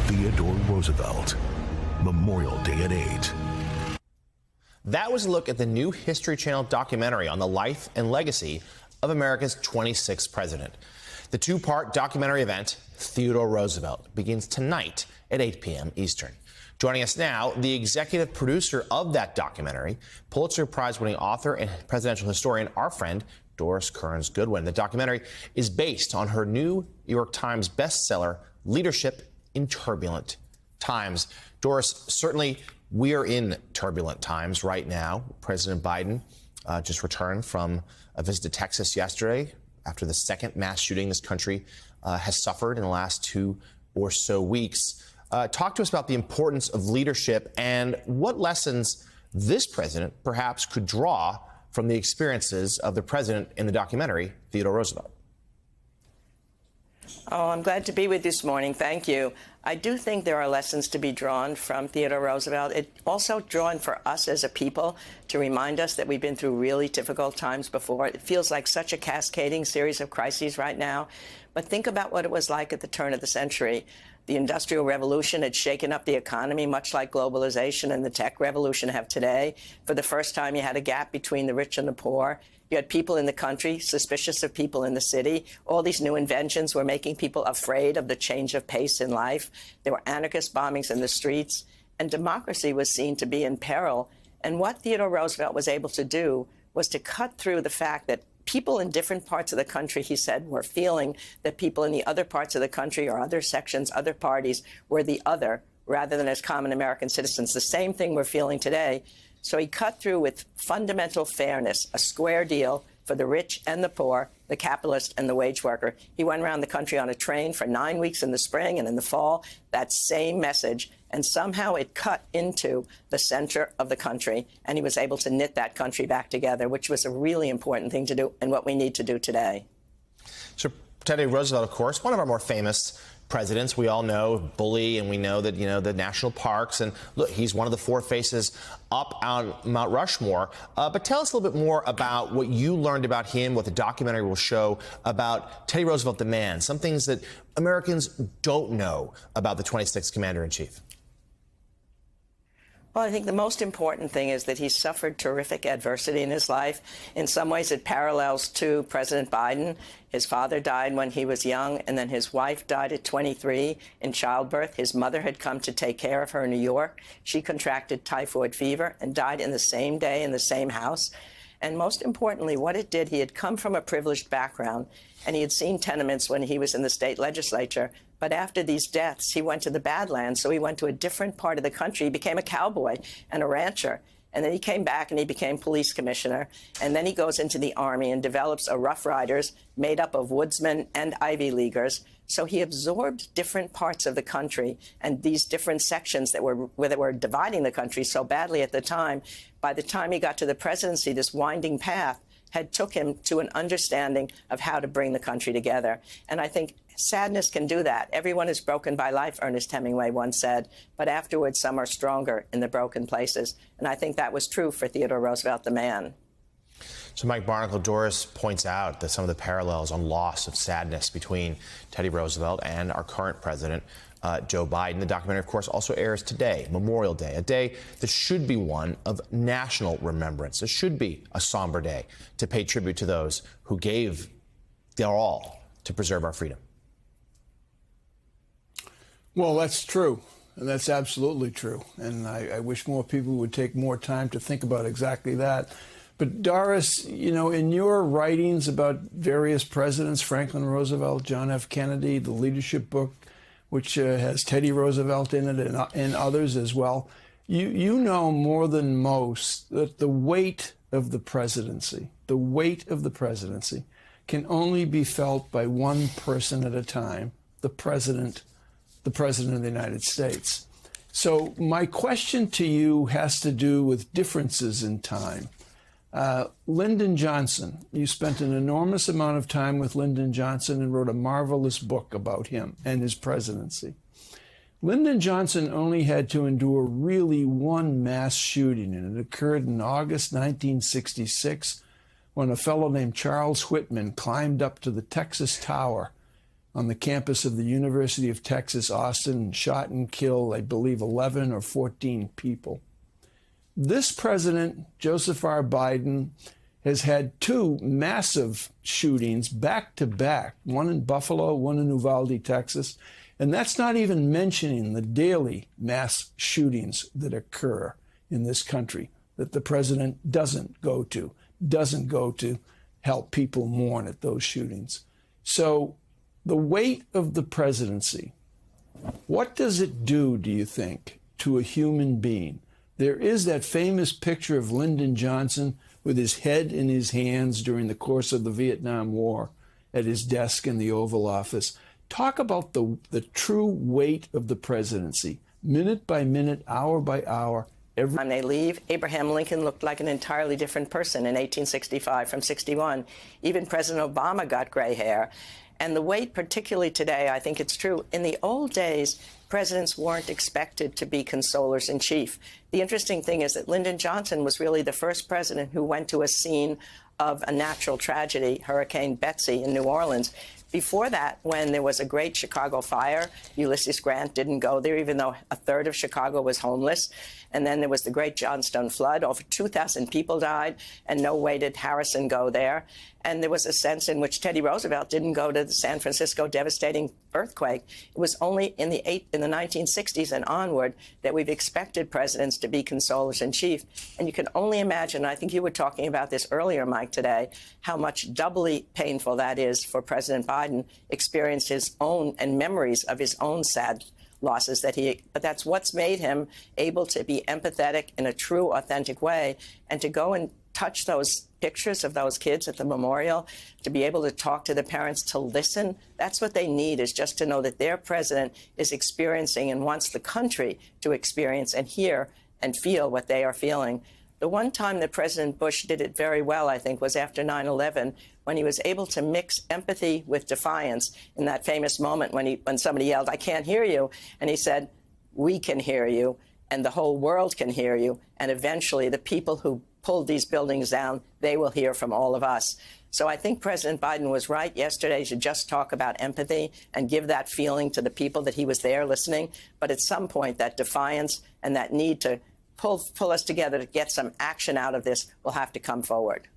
Theodore Roosevelt, Memorial Day at 8. That was a look at the new History Channel documentary on the life and legacy of America's 26th president. The two-part documentary event, Theodore Roosevelt, begins tonight at 8 p.m. Eastern. Joining us now, the executive producer of that documentary, Pulitzer Prize-winning author and presidential historian, our friend Doris Kearns Goodwin. The documentary is based on her New York Times bestseller, Leadership in Turbulent Times. Doris, certainly we are in turbulent times right now. President Biden just returned from a visit to Texas yesterday after the second mass shooting this country has suffered in the last 2 or so weeks. Talk to us about the importance of leadership and what lessons this president perhaps could draw from the experiences of the president in the documentary, Theodore Roosevelt. Oh, I'm glad to be with you this morning. Thank you. I do think there are lessons to be drawn from Theodore Roosevelt. It also drawn for us as a people to remind us that we've been through really difficult times before. It feels like such a cascading series of crises right now. But think about what it was like at the turn of the century. The Industrial Revolution had shaken up the economy, much like globalization and the tech revolution have today. For the first time, you had a gap between the rich and the poor. You had people in the country suspicious of people in the city. All these new inventions were making people afraid of the change of pace in life. There were anarchist bombings in the streets, and democracy was seen to be in peril. And what Theodore Roosevelt was able to do was to cut through the fact that people in different parts of the country, he said, were feeling that people in the other parts of the country or other sections, other parties, were the other rather than as common American citizens. The same thing we're feeling today. So he cut through with fundamental fairness, a square deal for the rich and the poor, the capitalist and the wage worker. He went around the country on a train for 9 weeks in the spring and in the fall, that same message. And somehow it cut into the center of the country, and he was able to knit that country back together, which was a really important thing to do and what we need to do today. So Teddy Roosevelt, of course, one of our more famous presidents. We all know Bully, and we know that, the national parks. And look, he's one of the four faces up on Mount Rushmore. But tell us a little bit more about what you learned about him, what the documentary will show about Teddy Roosevelt, the man, some things that Americans don't know about the 26th Commander-in-Chief. Well, I think the most important thing is that he suffered terrific adversity in his life. In some ways, it parallels to President Biden. His father died when he was young, and then his wife died at 23 in childbirth. His mother had come to take care of her in New York. She contracted typhoid fever and died in the same day in the same house. And most importantly, what it did, he had come from a privileged background, and he had seen tenements when he was in the state legislature. But after these deaths, he went to the Badlands, so he went to a different part of the country. He became a cowboy and a rancher. And then he came back and he became police commissioner. And then he goes into the Army and develops a Rough Riders made up of woodsmen and Ivy Leaguers. So he absorbed different parts of the country and these different sections that were dividing the country so badly at the time. By the time he got to the presidency, this winding path had took him to an understanding of how to bring the country together. And I think sadness can do that. Everyone is broken by life, Ernest Hemingway once said, but afterwards some are stronger in the broken places. And I think that was true for Theodore Roosevelt, the man. So Mike Barnicle, Doris points out that some of the parallels on loss of sadness between Teddy Roosevelt and our current president, Joe Biden. The documentary, of course, also airs today, Memorial Day, a day that should be one of national remembrance. It should be a somber day to pay tribute to those who gave their all to preserve our freedom. Well, that's true. And that's absolutely true. And I wish more people would take more time to think about exactly that. But Doris, in your writings about various presidents, Franklin Roosevelt, John F. Kennedy, the leadership book, which has Teddy Roosevelt in it and others as well, you know more than most that the weight of the presidency can only be felt by one person at a time, the President of the United States. So my question to you has to do with differences in time. Lyndon Johnson, you spent an enormous amount of time with Lyndon Johnson and wrote a marvelous book about him and his presidency. Lyndon Johnson only had to endure really one mass shooting, and it occurred in August 1966 when a fellow named Charles Whitman climbed up to the Texas Tower on the campus of the University of Texas, Austin, shot and killed, I believe, 11 or 14 people. This president, Joseph R. Biden, has had two massive shootings back to back, one in Buffalo, one in Uvalde, Texas. And that's not even mentioning the daily mass shootings that occur in this country that the president doesn't go to help people mourn at those shootings. So the weight of the presidency, what does it do you think, to a human being? There is that famous picture of Lyndon Johnson with his head in his hands during the course of the Vietnam War at his desk in the Oval Office. Talk about the true weight of the presidency, minute by minute, hour by hour. Every time they leave, Abraham Lincoln looked like an entirely different person in 1865 from 61. Even President Obama got gray hair. And the weight, particularly today, I think it's true. In the old days, presidents weren't expected to be consolers in chief. The interesting thing is that Lyndon Johnson was really the first president who went to a scene of a natural tragedy, Hurricane Betsy in New Orleans. Before that, when there was a great Chicago fire, Ulysses Grant didn't go there, even though a third of Chicago was homeless. And then there was the great Johnstone flood. Over 2,000 people died, and no way did Harrison go there. And there was a sense in which Teddy Roosevelt didn't go to the San Francisco devastating earthquake. It was only in the 1960s and onward that we've expected presidents to be consolers in chief. And you can only imagine, I think you were talking about this earlier, Mike, today, how much doubly painful that is for President Biden, experienced his own and memories of his own sad losses but that's what's made him able to be empathetic in a true, authentic way, and to go and touch those pictures of those kids at the memorial, to be able to talk to the parents, to listen. That's what they need, is just to know that their president is experiencing and wants the country to experience and hear and feel what they are feeling. The one time that President Bush did it very well, I think, was after 9/11, when he was able to mix empathy with defiance in that famous moment when somebody yelled, "I can't hear you," and he said, "We can hear you, and the whole world can hear you, and eventually the people who pulled these buildings down, they will hear from all of us." So I think President Biden was right yesterday to just talk about empathy and give that feeling to the people that he was there listening. But at some point, that defiance and that need to pull us together to get some action out of this will have to come forward.